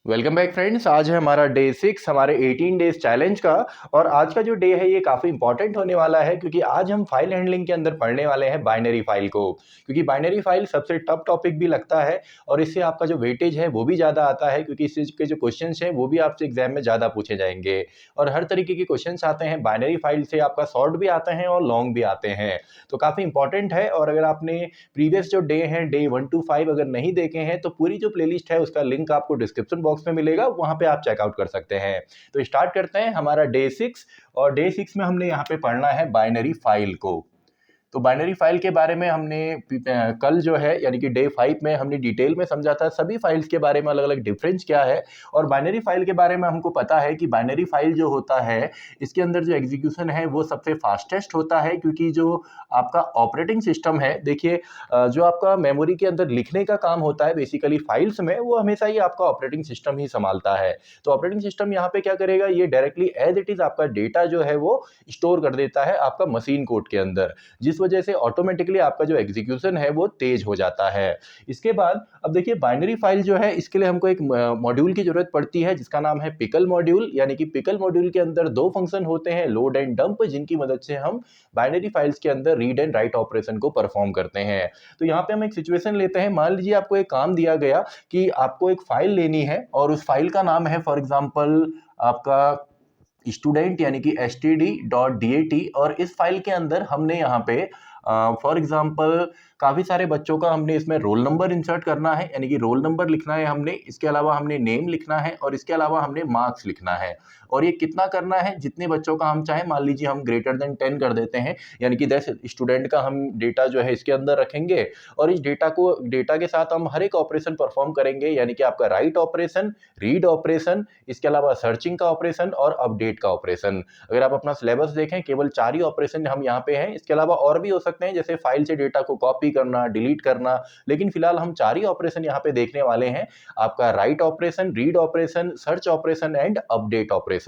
Welcome back friends. आज है हमारा डे 6 हमारे 18 डेज चैलेंज का। और आज का जो डे है ये काफ़ी इंपॉर्टेंट होने वाला है क्योंकि आज हम फाइल हैंडलिंग के अंदर पढ़ने वाले हैं बाइनरी फाइल को। क्योंकि बाइनरी फाइल सबसे टफ टॉपिक भी लगता है और इससे आपका जो वेटेज है वो भी ज़्यादा आता है क्योंकि इसके जो क्वेश्चंस हैं वो भी आपसे एग्जाम में ज़्यादा पूछे जाएंगे। और हर तरीके के क्वेश्चंस आते हैं बाइनरी फाइल से, आपका शॉर्ट भी आते हैं और लॉन्ग भी आते हैं। तो काफ़ी इंपॉर्टेंट है। और अगर आपने प्रीवियस जो डे हैं डे 1 to 5 अगर नहीं देखे हैं तो पूरी जो प्लेलिस्ट है उसका लिंक आपको डिस्क्रिप्शन बॉक्स में मिलेगा, वहां पे आप चेकआउट कर सकते हैं। तो स्टार्ट करते हैं हमारा डे 6। और डे 6 में हमने यहाँ पे पढ़ना है बाइनरी फाइल को। तो बाइनरी फाइल के बारे में हमने कल जो है यानी कि डे 5 में हमने डिटेल में समझा था सभी फाइल्स के बारे में, अलग अलग डिफरेंस क्या है। और बाइनरी फाइल के बारे में हमको पता है कि बाइनरी फाइल जो होता है इसके अंदर जो एग्जीक्यूशन है वो सबसे फास्टेस्ट होता है क्योंकि जो आपका ऑपरेटिंग सिस्टम है, देखिए जो आपका मेमोरी के अंदर लिखने का काम होता है बेसिकली फाइल्स में, वो हमेशा ही आपका ऑपरेटिंग सिस्टम ही संभालता है। तो ऑपरेटिंग सिस्टम यहाँ पे क्या करेगा, ये डायरेक्टली एज इट इज आपका डेटा जो है वो स्टोर कर देता है आपका मशीन कोड के अंदर, जिस वजह से ऑटोमेटिकली आपका जो एग्जीक्यूशन है वो तेज हो जाता है। इसके बाद अब देखिए बाइनरी फाइल जो है इसके लिए हमको एक मॉड्यूल की जरूरत पड़ती है जिसका नाम है पिकल मॉड्यूल। यानी कि पिकल मॉड्यूल के अंदर दो फंक्शन होते हैं, लोड एंड डंप, जिनकी मदद से हम बाइनरी फाइल्स के अंदर रीड एंड राइट ऑपरेशन को परफॉर्म करते हैं। तो यहाँ पे हम एक सिचुएशन लेते हैं। मान लीजिए आपको एक काम दिया गया कि आपको एक फाइल लेनी है और उस फाइल का नाम है फॉर एग्जाम्पल आपका स्टूडेंट यानी कि std.dat। और इस फाइल के अंदर हमने यहाँ पे फॉर एग्जाम्पल काफ़ी सारे बच्चों का हमने इसमें रोल नंबर इंसर्ट करना है, यानी कि रोल नंबर लिखना है हमने, इसके अलावा हमने नेम लिखना है और इसके अलावा हमने मार्क्स लिखना है। और ये कितना करना है, जितने बच्चों का हम चाहें, मान लीजिए हम ग्रेटर देन 10 कर देते हैं, यानी कि 10 स्टूडेंट का हम डेटा जो है इसके अंदर रखेंगे। और इस डेटा के साथ हम हर एक ऑपरेशन परफॉर्म करेंगे, यानी कि आपका राइट ऑपरेशन, रीड ऑपरेशन, इसके अलावा सर्चिंग का ऑपरेशन और अपडेट का ऑपरेशन। अगर आप अपना सिलेबस देखें केवल 4 ही ऑपरेशन हम यहाँ पे हैं, इसके अलावा और भी हो सकते हैं जैसे फाइल से डेटा को कॉपी करना, डिलीट करना, लेकिन फिलहाल हम 4 ही ऑपरेशन यहाँ पे देखने वाले हैं, आपका write operation, read operation, search operation and update operation.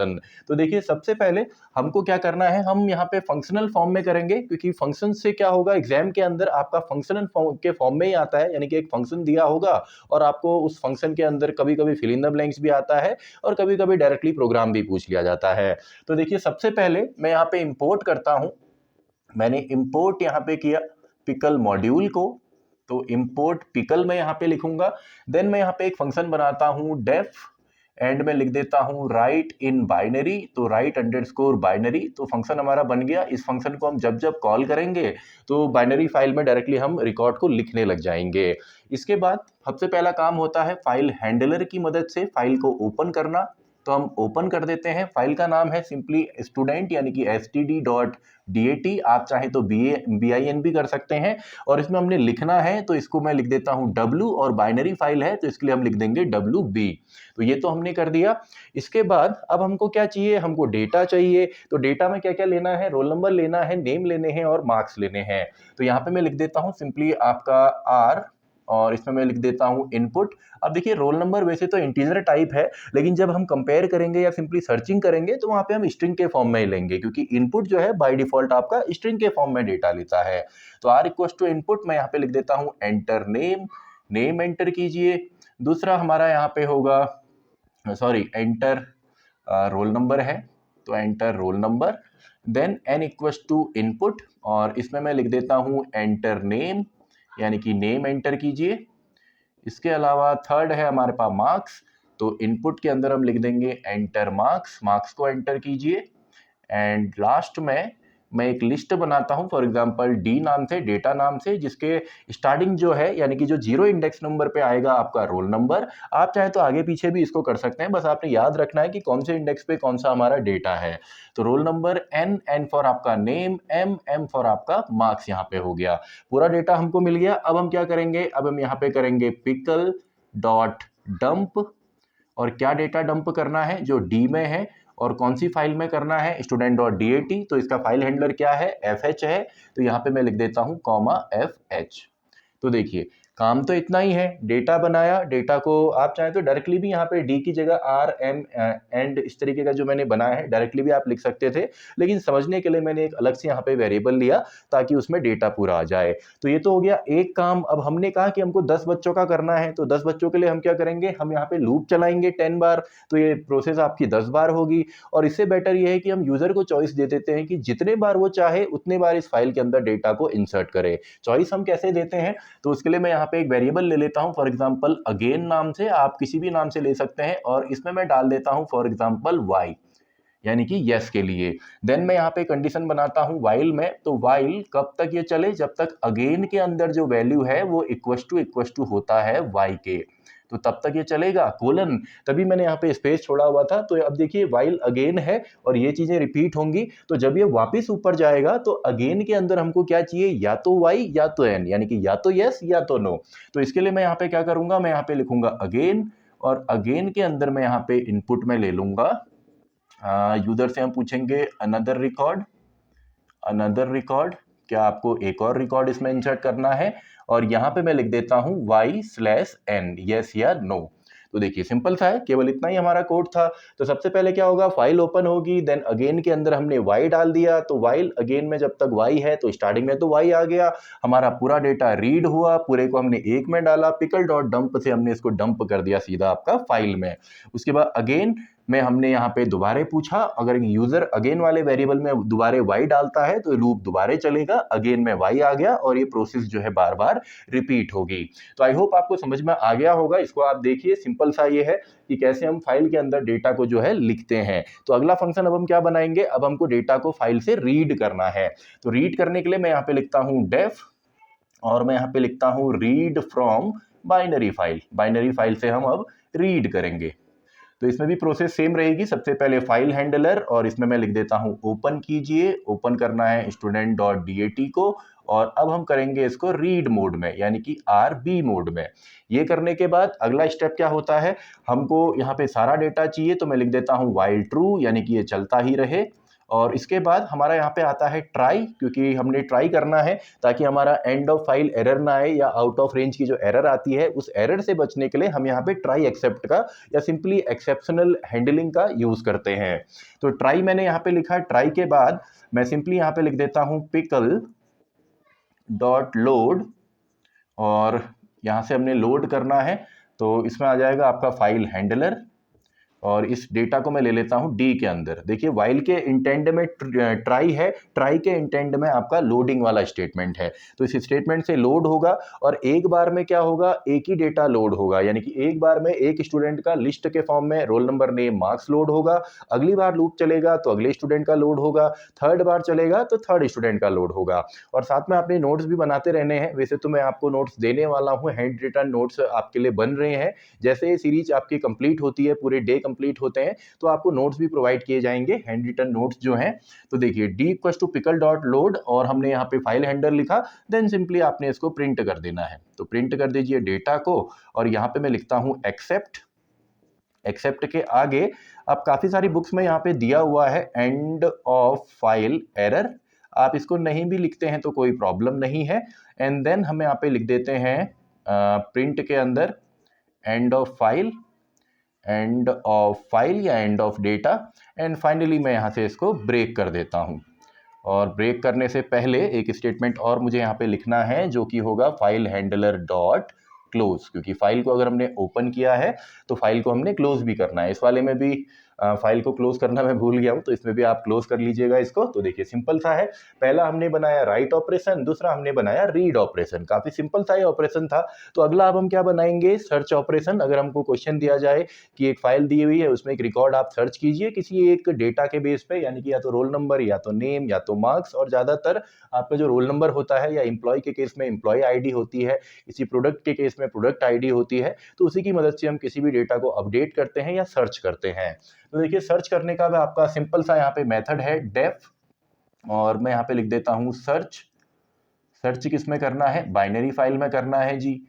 तो देखिए सबसे पहले हमको क्या करना है, हम यहाँ पे फंक्शनल फॉर्म में करेंगे क्योंकि फंक्शन से क्या होगा, एग्जाम के अंदर आपका फंक्शनल फॉर्म के फॉर्म में ही आता है, यानी कि एक फंक्शन दिया होगा और आपको उस फंक्शन के अंदर कभी कभी फिल इन द ब्लैंक्स भी आता है और कभी कभी डायरेक्टली प्रोग्राम भी पूछ लिया जाता है। तो देखिए सबसे पहले मैं यहाँ पे इंपोर्ट करता हूँ। मैंने इंपोर्ट यहाँ पे किया पिकल मॉड्यूल को, तो इंपोर्ट पिकल मैं यहाँ पे लिखूंगा। देन मैं यहाँ पे एक फंक्शन बनाता हूँ डेफ, एंड में लिख देता हूँ राइट इन बाइनरी, तो राइट अंडरस्कोर बाइनरी। तो फंक्शन हमारा बन गया। इस फंक्शन को हम जब जब कॉल करेंगे तो बाइनरी फाइल में डायरेक्टली हम रिकॉर्ड को लिखने लग जाएंगे। इसके बाद सबसे पहला काम होता है फाइल हैंडलर की मदद से फाइल को ओपन करना। तो हम ओपन कर देते हैं। फाइल का नाम है सिंपली स्टूडेंट यानी कि std.dat, आप चाहें तो bin भी कर सकते हैं। और इसमें हमने लिखना है तो इसको मैं लिख देता हूं w, और बाइनरी फाइल है तो इसके लिए हम लिख देंगे wb। तो ये तो हमने कर दिया। इसके बाद अब हमको क्या चाहिए, हमको डेटा चाहिए। तो डेटा में क्या क्या लेना है, रोल नंबर लेना है, नेम लेने हैं और मार्क्स लेने हैं। तो यहाँ पे मैं लिख देता हूँ सिंपली आपका r, और इसमें मैं लिख देता हूँ इनपुट। अब देखिए रोल नंबर वैसे तो इंटीजर टाइप है, लेकिन जब हम कंपेयर करेंगे या सिंपली सर्चिंग करेंगे तो वहां पे हम स्ट्रिंग के फॉर्म में ही लेंगे क्योंकि इनपुट जो है बाय डिफॉल्ट आपका स्ट्रिंग के फॉर्म में डेटा लेता है। तो आर इक्वल टू इनपुट, मैं यहाँ पे लिख देता हूँ एंटर नेम, नेम एंटर कीजिए। दूसरा हमारा यहाँ पे होगा एंटर रोल नंबर है, तो enter roll number. Then N equals to input, और इसमें मैं लिख देता हूँ एंटर नेम, यानी कि नेम एंटर कीजिए। इसके अलावा थर्ड है हमारे पास मार्क्स, तो इनपुट के अंदर हम लिख देंगे एंटर मार्क्स, मार्क्स को एंटर कीजिए। एंड लास्ट में मैं एक लिस्ट बनाता हूं फॉर एग्जांपल डी नाम से, डेटा नाम से, जिसके स्टार्टिंग जो है यानी कि जो 0 इंडेक्स नंबर पे आएगा आपका रोल नंबर। आप चाहे तो आगे पीछे भी इसको कर सकते हैं, बस आपने याद रखना है कि कौन से इंडेक्स पे कौन सा हमारा डेटा है। तो roll number N, N for आपका नेम, एम, एम फॉर आपका मार्क्स यहाँ पे हो गया। पूरा डेटा हमको मिल गया। अब हम क्या करेंगे, अब हम यहाँ पे करेंगे पिकल डॉट डंप, और क्या डेटा डंप करना है जो डी में है, और कौन सी फाइल में करना है, student.dat। तो इसका फाइल हैंडलर क्या है, fh है। तो यहाँ पे मैं लिख देता हूँ कॉमा fh। तो देखिए काम तो इतना ही है, डेटा बनाया, डेटा को आप चाहें तो डायरेक्टली भी यहाँ पे डी की जगह आर एम एंड इस तरीके का जो मैंने बनाया है डायरेक्टली भी आप लिख सकते थे, लेकिन समझने के लिए मैंने एक अलग से यहाँ पे वेरिएबल लिया ताकि उसमें डेटा पूरा आ जाए। तो ये तो हो गया एक काम। अब हमने कहा कि हमको 10 बच्चों का करना है, तो 10 बच्चों के लिए हम क्या करेंगे, हम यहाँ पे लूप चलाएंगे 10 बार, तो ये प्रोसेस आपकी 10 बार होगी। और इससे बेटर ये है कि हम यूजर को चॉइस दे देते हैं कि जितने बार वो चाहे उतने बार इस फाइल के अंदर डेटा को इंसर्ट करे। चॉइस हम कैसे देते हैं, तो उसके लिए मैं यहाँ पे एक वेरिएबल ले लेता हूँ, फॉर एग्जांपल अगेन नाम से, आप किसी भी नाम से ले सकते हैं, और इसमें मैं डाल देता हूँ फॉर एग्जांपल y, यानी कि यस के लिए। देन मैं यहाँ पे कंडीशन बनाता हूँ वाइल में, तो वाइल कब तक ये चले, जब तक अगेन के अंदर जो वैल्यू है वो इक्वस टू होता है y के, तो तब तक ये चलेगा कोलन। तभी मैंने यहाँ पे स्पेस छोड़ा हुआ था। तो अब देखिए वाइल अगेन है और ये चीजें रिपीट होंगी, तो जब ये वापस ऊपर जाएगा तो अगेन के अंदर हमको क्या चाहिए, या तो y या तो n, यानी कि या तो यस या तो नो। तो इसके लिए मैं यहाँ पे क्या करूंगा, मैं यहाँ पे लिखूंगा अगेन, और अगेन के अंदर मैं यहाँ पे इनपुट में ले लूंगा यूजर से हम पूछेंगे अनदर रिकॉर्ड, क्या आपको एक और रिकॉर्ड इसमें इंसर्ट करना है, और यहाँ पे मैं लिख देता हूँ y/n, यस या नो। तो देखिए सिंपल सा है, केवल इतना ही हमारा कोड था। तो सबसे पहले क्या होगा, फाइल ओपन होगी, देन अगेन के अंदर हमने y डाल दिया, तो वाइल अगेन में जब तक y है तो स्टार्टिंग में तो y आ गया, हमारा पूरा डेटा रीड हुआ, पूरे को हमने एक में डाला, पिकल डॉट डंप से हमने इसको डंप कर दिया सीधा आपका फाइल में। उसके बाद अगेन में हमने यहाँ पे दोबारे पूछा, अगर यूजर अगेन वाले वेरिएबल में दोबारे y डालता है तो लूप दोबारे चलेगा, अगेन में y आ गया, और ये प्रोसेस जो है बार बार रिपीट होगी। तो आई होप आपको समझ में आ गया होगा। इसको आप देखिए, सिंपल सा ये है कि कैसे हम फाइल के अंदर डेटा को जो है लिखते हैं। तो अगला फंक्शन अब हम क्या बनाएंगे, अब हमको डेटा को फाइल से रीड करना है। तो रीड करने के लिए मैं यहाँ पे लिखता हूँ डेफ, और मैं यहाँ पे लिखता हूँ read from binary file. Binary file से हम अब रीड करेंगे। तो इसमें भी प्रोसेस सेम रहेगी, सबसे पहले फाइल हैंडलर, और इसमें मैं लिख देता हूं ओपन कीजिए, ओपन करना है student.dat को, और अब हम करेंगे इसको रीड मोड में, यानी कि RB मोड में। ये करने के बाद अगला स्टेप क्या होता है, हमको यहाँ पे सारा डेटा चाहिए, तो मैं लिख देता हूँ while true, यानी कि ये चलता ही रहे। और इसके बाद हमारा यहाँ पे आता है ट्राई, क्योंकि हमने ट्राई करना है ताकि हमारा एंड ऑफ फाइल एरर ना आए, या आउट ऑफ रेंज की जो एरर आती है उस एरर से बचने के लिए हम यहाँ पे ट्राई एक्सेप्ट का या सिंपली एक्सेप्शनल हैंडलिंग का यूज करते हैं। तो ट्राई मैंने यहाँ पे लिखा, ट्राई के बाद मैं सिंपली यहाँ पे लिख देता हूँ पिकल डॉट लोड, और यहाँ से हमने लोड करना है, तो इसमें आ जाएगा आपका फाइल हैंडलर, और इस डेटा को मैं ले लेता हूं डी के अंदर। देखिए वाइल के इंटेंड में ट्राई है, ट्राई के इंटेंड में आपका लोडिंग वाला स्टेटमेंट है, तो इस स्टेटमेंट से लोड होगा, और एक बार में क्या होगा, एक ही डेटा लोड होगा, यानी कि एक बार में एक स्टूडेंट का लिस्ट के फॉर्म में roll number name marks load होगा। अगली बार लूप चलेगा तो अगले स्टूडेंट का लोड होगा, थर्ड बार चलेगा तो थर्ड स्टूडेंट का लोड होगा। और साथ में आपने नोट्स भी बनाते रहने हैं, वैसे तो मैं आपको नोट्स देने वाला हूँ, हैंड रिटन नोट्स आपके लिए बन रहे हैं। जैसे ये सीरीज आपकी कंप्लीट होती है, पूरे डे कंप्लीट होते हैं, तो आपको नोट्स भी प्रोवाइड किए जाएंगे, हैंड रिटन नोट्स जो हैं। तो देखिए D equals to pickle dot load, और हमने यहाँ पे फाइल हैंडलर लिखा, देन सिंपली आपने इसको प्रिंट कर देना है। तो प्रिंट कर दीजिए डेटा को, और यहाँ पे मैं लिखता हूँ एक्सेप्ट। एक्सेप्ट के आगे अब काफी सारी बुक्स में यहाँ पे दिया हुआ है एंड ऑफ फाइल एरर, आप इसको नहीं भी लिखते हैं तो कोई प्रॉब्लम नहीं है। एंड देन हम यहाँ पे लिख देते हैं प्रिंट के अंदर end of file, end of file या end of data, and finally मैं यहाँ से इसको ब्रेक कर देता हूँ। और ब्रेक करने से पहले एक स्टेटमेंट और मुझे यहाँ पे लिखना है, जो कि होगा फाइल हैंडलर डॉट क्लोज, क्योंकि फाइल को अगर हमने ओपन किया है तो फाइल को हमने क्लोज भी करना है। इस वाले में भी फाइल को क्लोज करना मैं भूल गया हूँ, तो इसमें भी आप क्लोज कर लीजिएगा इसको। तो देखिए सिंपल सा है, पहला हमने बनाया राइट ऑपरेशन, दूसरा हमने बनाया रीड ऑपरेशन, काफी सिंपल सा ये ऑपरेशन था। तो अगला अब हम क्या बनाएंगे, सर्च ऑपरेशन। अगर हमको क्वेश्चन दिया जाए कि एक फाइल दी हुई है, उसमें एक रिकॉर्ड आप सर्च कीजिए किसी एक डेटा के बेस पे, यानी कि या तो रोल नंबर, या तो नेम, या तो मार्क्स, और ज्यादातर आपका जो रोल नंबर होता है, या एम्प्लॉय के केस में एम्प्लॉय आईडी होती है, किसी प्रोडक्ट के केस में प्रोडक्ट आईडी होती है, तो उसी की मदद से हम किसी भी डेटा को अपडेट करते हैं या सर्च करते हैं। तो देखिए सर्च करने का भी आपका सिंपल सा यहाँ पे मेथड है डेफ, और मैं यहाँ पे लिख देता हूँ सर्च। सर्च किस में करना है, बाइनरी फाइल में करना है जी।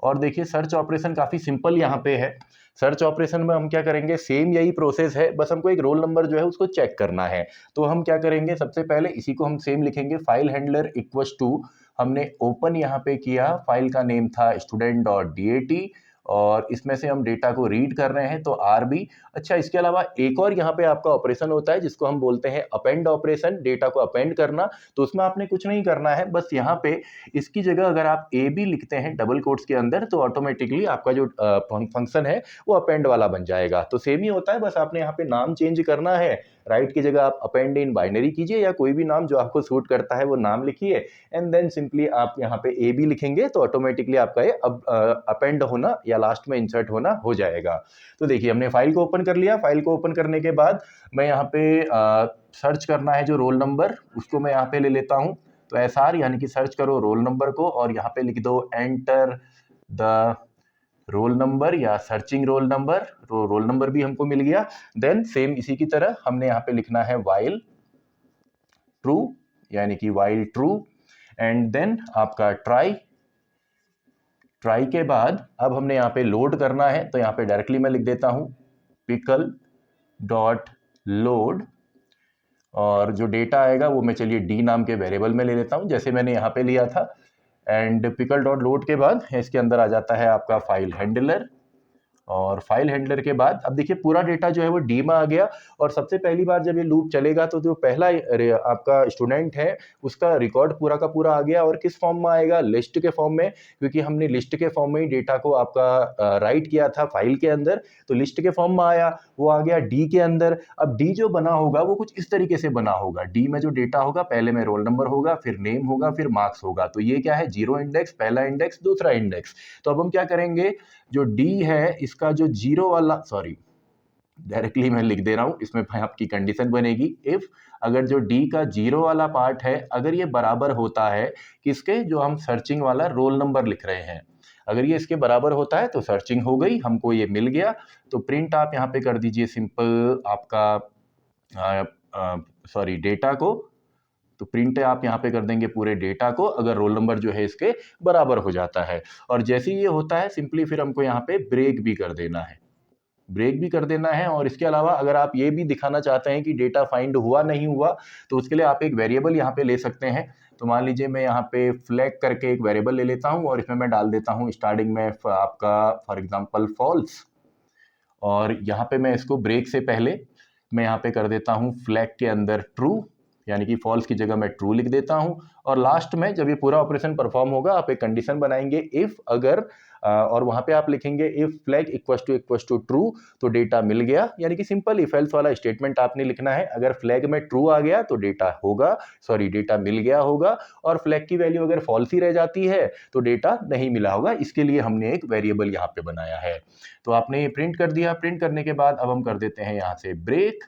और देखिए सर्च ऑपरेशन काफी सिंपल यहाँ पे है। सर्च ऑपरेशन में हम क्या करेंगे, सेम यही प्रोसेस है, बस हमको एक रोल नंबर जो है उसको चेक करना है। तो हम क्या करेंगे, सबसे पहले इसी को हम सेम लिखेंगे, फाइल हैंडलर इक्वल्स टू हमने ओपन यहाँ पे किया, फाइल का नेम था student.dat और इसमें से हम डेटा को रीड कर रहे हैं तो RB। अच्छा, इसके अलावा एक और यहाँ पे आपका ऑपरेशन होता है जिसको हम बोलते हैं अपेंड ऑपरेशन, डेटा को अपेंड करना। तो उसमें आपने कुछ नहीं करना है, बस यहाँ पे इसकी जगह अगर आप AB लिखते हैं डबल कोट्स के अंदर तो ऑटोमेटिकली आपका जो फंक्शन है वो अपेंड वाला बन जाएगा। तो सेम ही होता है, बस आपने यहाँ पे नाम चेंज करना है। राइट की जगह आप अपेंड इन बाइनरी कीजिए या कोई भी नाम जो आपको सूट करता है वो नाम लिखिए एंड देन सिंपली आप यहाँ पे AB लिखेंगे तो ऑटोमेटिकली आपका ये अपेंड होना या लास्ट में इंसर्ट होना हो जाएगा। तो देखिए हमने फाइल को ओपन कर लिया। फाइल को ओपन करने के बाद मैं यहाँ पे सर्च करना है जो रोल नंबर, उसको मैं यहाँ पे ले लेता हूँ। तो SR यानी कि सर्च करो रोल नंबर को और यहाँ पे लिख दो एंटर द रोल नंबर या सर्चिंग रोल नंबर। तो रोल नंबर भी हमको मिल गया। देन सेम इसी की तरह हमने यहाँ पे लिखना है वाइल ट्रू यानी कि वाइल ट्रू एंड देन आपका ट्राई के बाद अब हमने यहाँ पे लोड करना है तो यहाँ पे डायरेक्टली मैं लिख देता हूँ पिकल डॉट लोड और जो डेटा आएगा वो मैं चलिए डी नाम के वेरिएबल में ले लेता हूँ जैसे मैंने यहाँ पे लिया था। एंड पिकल डॉट लोड के बाद इसके अंदर आ जाता है आपका फाइल हैंडलर और फाइल हैंडलर के बाद अब देखिए पूरा डेटा जो है वो डी में आ गया। और सबसे पहली बार जब ये लूप चलेगा तो जो पहला आपका स्टूडेंट है उसका रिकॉर्ड पूरा का पूरा आ गया और किस फॉर्म में आएगा, लिस्ट के फॉर्म में, क्योंकि हमने लिस्ट के फॉर्म में ही डेटा को आपका राइट किया था फाइल के अंदर। तो लिस्ट के फॉर्म में आया, वो आ गया डी के अंदर। अब डी जो बना होगा वो कुछ इस तरीके से बना होगा। डी में जो डेटा होगा पहले में रोल नंबर होगा, फिर नेम होगा, फिर मार्क्स होगा। तो ये क्या है, जीरो इंडेक्स, पहला इंडेक्स, दूसरा इंडेक्स। तो अब हम क्या करेंगे, जो डी है इसका जो जीरो वाला, सॉरी डायरेक्टली मैं लिख दे रहा हूं, इसमें आपकी कंडीशन बनेगी इफ अगर जो डी का जीरो वाला पार्ट है अगर ये बराबर होता है किसके, जो हम सर्चिंग वाला रोल नंबर लिख रहे हैं, अगर ये इसके बराबर होता है तो सर्चिंग हो गई, हमको ये मिल गया। तो प्रिंट आप यहाँ पे कर दीजिए सिंपल आपका सॉरी डेटा को। तो प्रिंट आप यहाँ पे कर देंगे पूरे डेटा को अगर रोल नंबर जो है इसके बराबर हो जाता है। और जैसे ही ये होता है सिंपली फिर हमको यहाँ पे ब्रेक भी कर देना है, ब्रेक भी कर देना है। और इसके अलावा अगर आप ये भी दिखाना चाहते हैं कि डेटा फाइंड हुआ नहीं हुआ तो उसके लिए आप एक वेरिएबल यहाँ पे ले सकते हैं। तो मान लीजिए मैं यहाँ पे फ्लैग करके एक वेरिएबल ले लेता हूँ और इसमें मैं डाल देता हूँ स्टार्टिंग में आपका फॉर एग्जाम्पल फॉल्स, और यहाँ पे मैं इसको ब्रेक से पहले मैं यहाँ पे कर देता हूँ फ्लैग के अंदर ट्रू, यानी कि फॉल्स की जगह मैं ट्रू लिख देता हूँ। और लास्ट में जब ये पूरा ऑपरेशन परफॉर्म होगा आप एक कंडीशन बनाएंगे इफ अगर और वहाँ पे आप लिखेंगे if flag equals to true, तो डेटा मिल गया, यानी कि सिंपल इफ एल्स वाला स्टेटमेंट आपने लिखना है। अगर फ्लैग में ट्रू आ गया तो डेटा होगा, सॉरी डेटा मिल गया होगा, और फ्लैग की वैल्यू अगर फॉल्स ही रह जाती है तो डेटा नहीं मिला होगा। इसके लिए हमने एक वेरिएबल यहाँ पे बनाया है। तो आपने ये प्रिंट कर दिया। प्रिंट करने के बाद अब हम कर देते हैं यहाँ से ब्रेक।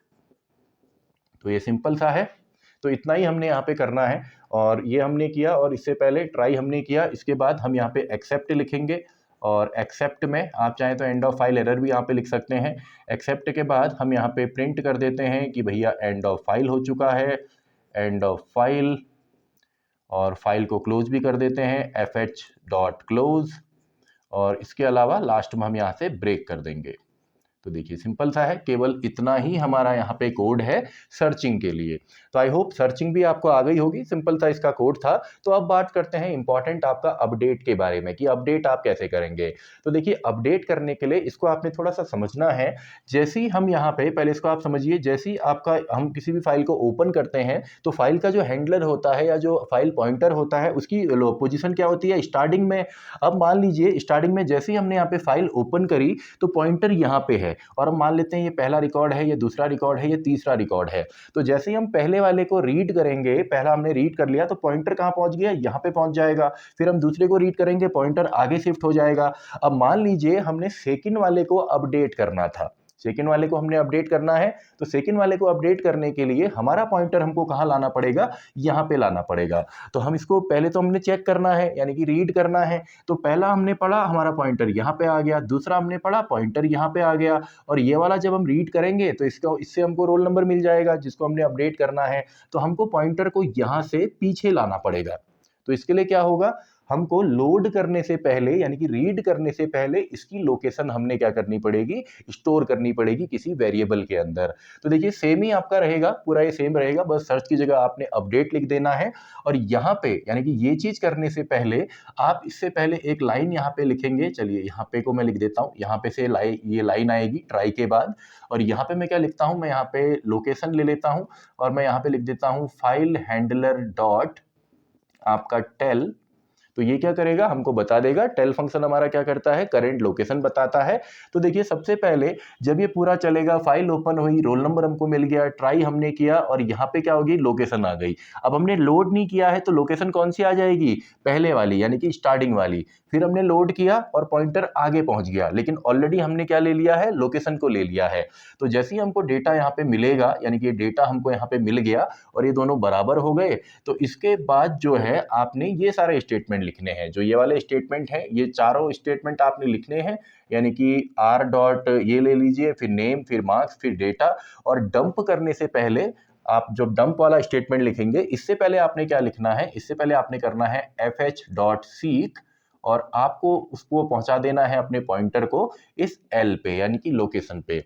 तो ये सिंपल सा है। तो इतना ही हमने यहाँ पे करना है और ये हमने किया। और इससे पहले ट्राई हमने किया, इसके बाद हम यहाँ पे एक्सेप्ट लिखेंगे और एक्सेप्ट में आप चाहें तो एंड ऑफ फाइल एरर भी यहाँ पे लिख सकते हैं। एक्सेप्ट के बाद हम यहाँ पे प्रिंट कर देते हैं कि भैया एंड ऑफ फाइल हो चुका है, एंड ऑफ फाइल, और फाइल को क्लोज भी कर देते हैं fh.close, और इसके अलावा लास्ट में हम यहाँ से ब्रेक कर देंगे। तो देखिए सिंपल सा है, केवल इतना ही हमारा यहाँ पे कोड है सर्चिंग के लिए। तो आई होप सर्चिंग भी आपको आ गई होगी, सिंपल सा इसका कोड था। तो अब बात करते हैं इंपॉर्टेंट आपका अपडेट के बारे में कि अपडेट आप कैसे करेंगे। तो देखिए अपडेट करने के लिए इसको आपने थोड़ा सा समझना है। जैसे ही हम यहाँ पे पहले इसको आप समझिए, जैसे ही आपका हम किसी भी फाइल को ओपन करते हैं तो फाइल का जो हैंडलर होता है या जो फाइल पॉइंटर होता है उसकी पोजीशन क्या होती है, स्टार्टिंग में। अब मान लीजिए स्टार्टिंग में जैसे ही हमने यहाँ पे फाइल ओपन करी तो पॉइंटर यहाँ पे है, और हम मान लेते हैं ये पहला रिकॉर्ड है, ये दूसरा रिकॉर्ड है, ये तीसरा रिकॉर्ड है। तो जैसे ही हम पहले वाले को रीड करेंगे, पहला हमने रीड कर लिया तो पॉइंटर कहाँ पहुंच गया, यहाँ पे पहुंच जाएगा। फिर हम दूसरे को रीड करेंगे, पॉइंटर आगे शिफ्ट हो जाएगा। अब मान लीजिए हमने सेकंड वाले को अपडेट करना था, सेकंड वाले को हमने अपडेट करना है। तो सेकंड वाले को अपडेट करने के लिए हमारा पॉइंटर हमको कहाँ लाना पड़ेगा, यहाँ पे लाना पड़ेगा। तो हम इसको पहले तो हमने चेक करना है, यानी कि रीड करना है। तो पहला हमने पढ़ा, हमारा पॉइंटर यहाँ पे आ गया, दूसरा हमने पढ़ा, पॉइंटर यहाँ पे आ गया, और ये वाला जब हम रीड करेंगे तो इससे हमको रोल नंबर मिल जाएगा जिसको हमने अपडेट करना है। तो हमको पॉइंटर को यहाँ से पीछे लाना पड़ेगा। तो इसके लिए क्या होगा, हमको लोड करने से पहले यानी कि रीड करने से पहले इसकी लोकेशन हमने क्या करनी पड़ेगी, स्टोर करनी पड़ेगी किसी वेरिएबल के अंदर। तो देखिए सेम ही आपका रहेगा, पूरा ये सेम रहेगा, बस सर्च की जगह आपने अपडेट लिख देना है। और यहाँ पे यानी कि ये चीज करने से पहले आप इससे पहले एक लाइन यहाँ पे लिखेंगे। चलिए यहाँ पे को मैं लिख देता हूँ, यहाँ पे से ये लाइन आएगी ट्राई के बाद। और यहाँ पे मैं क्या लिखता हूँ, मैं यहाँ पे लोकेशन ले लेता हूँ और मैं यहाँ पे लिख देता हूँ फाइल हैंडलर डॉट आपका टेल। तो ये क्या करेगा, हमको बता देगा। टेल फंक्शन हमारा क्या करता है, करंट लोकेशन बताता है। तो देखिए सबसे पहले जब ये पूरा चलेगा, फाइल ओपन हुई, रोल नंबर हमको मिल गया, ट्राई हमने किया और यहाँ पे क्या होगी, लोकेशन आ गई। अब हमने लोड नहीं किया है तो लोकेशन कौन सी आ जाएगी, पहले वाली यानी कि स्टार्टिंग वाली। फिर हमने लोड किया और पॉइंटर आगे पहुंच गया, लेकिन ऑलरेडी हमने क्या ले लिया है, लोकेशन को ले लिया है। तो जैसे ही हमको डेटा यहाँ पे मिलेगा, यानी कि डेटा हमको यहाँ पे मिल गया और ये दोनों बराबर हो गए, तो इसके बाद जो है आपने ये सारे स्टेटमेंट लिखने हैं। जो ये वाले स्टेटमेंट हैं, ये चारों स्टेटमेंट आपने लिखने हैं। यानी कि आर डॉट ये ले लीजिए, फिर नेम, फिर मार्क्स, फिर डेटा। और डंप करने से पहले आप जो डंप वाला स्टेटमेंट लिखेंगे, इससे पहले आपने क्या लिखना है, इससे पहले आपने करना है fh.seek और आपको उसको पहुंचा देना है अपने पॉइंटर को इस एल पे यानी कि लोकेशन पे।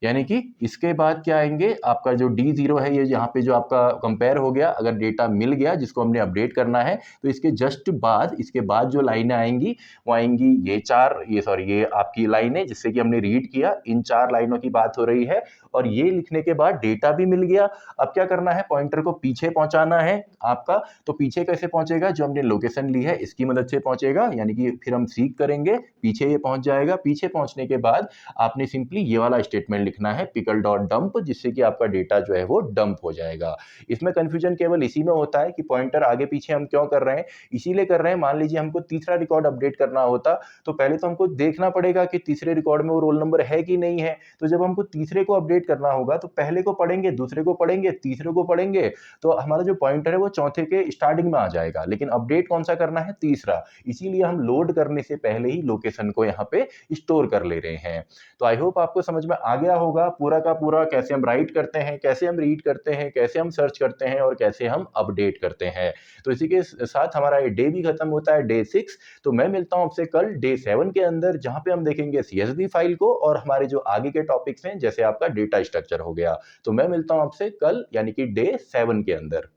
यानी कि इसके बाद क्या आएंगे, आपका जो D0 है, ये यहाँ पे जो आपका कंपेयर हो गया, अगर डेटा मिल गया जिसको हमने अपडेट करना है, तो इसके जस्ट बाद, इसके बाद जो लाइनें आएंगी वो आएंगी ये आपकी लाइनें जिससे कि हमने रीड किया, इन 4 लाइनों की बात हो रही है। और ये लिखने के बाद डेटा भी मिल गया। अब क्या करना है, पॉइंटर को पीछे पहुंचाना है आपका। तो पीछे कैसे पहुंचेगा, जो हमने लोकेशन ली है इसकी मदद से पहुंचेगा। यानी कि फिर हम सीक करेंगे, पीछे ये पहुंच जाएगा। पीछे पहुंचने के बाद आपने सिंपली ये वाला स्टेटमेंट लिखना है, पिकल डॉट डंप, जिससे कि आपका डेटा जो है वो डंप हो जाएगा। इसमें कंफ्यूजन केवल इसी में होता है कि पॉइंटर आगे पीछे हम क्यों कर रहे हैं, इसीलिए कर रहे हैं। मान लीजिए हमको तीसरा रिकॉर्ड अपडेट करना होता, तो पहले तो हमको देखना पड़ेगा कि तीसरे रिकॉर्ड में वो रोल नंबर है कि नहीं है। तो जब हमको तीसरे को अपडेट करना होगा तो पहले को पढ़ेंगे, दूसरे को पढ़ेंगे, तीसरे को पढ़ेंगे, तो हमारा जो पॉइंटर है वो चौथे के स्टार्टिंग में आ जाएगा। लेकिन अपडेट कौन सा करना है, तीसरा। इसीलिए हम लोड करने से पहले ही लोकेशन को यहाँ पे स्टोर कर ले रहे हैं। तो आई होप आपको समझ में आ गया होगा पूरा का पूरा, कैसे हम राइट करते हैं, कैसे हम रीड करते हैं, कैसे हम सर्च करते हैं और कैसे हम अपडेट करते हैं। तो इसी के साथ हमारा ये डे भी खत्म होता है, डे 6। तो मैं मिलता हूं आपसे कल डे 7 के अंदर, जहां पे हम देखेंगे CSV फाइल को और हमारे जो आगे के टॉपिक्स हैं, जैसे आपका डेटा स्ट्रक्चर हो गया। तो मैं मिलता हूं आपसे कल यानी कि डे 7 के अंदर।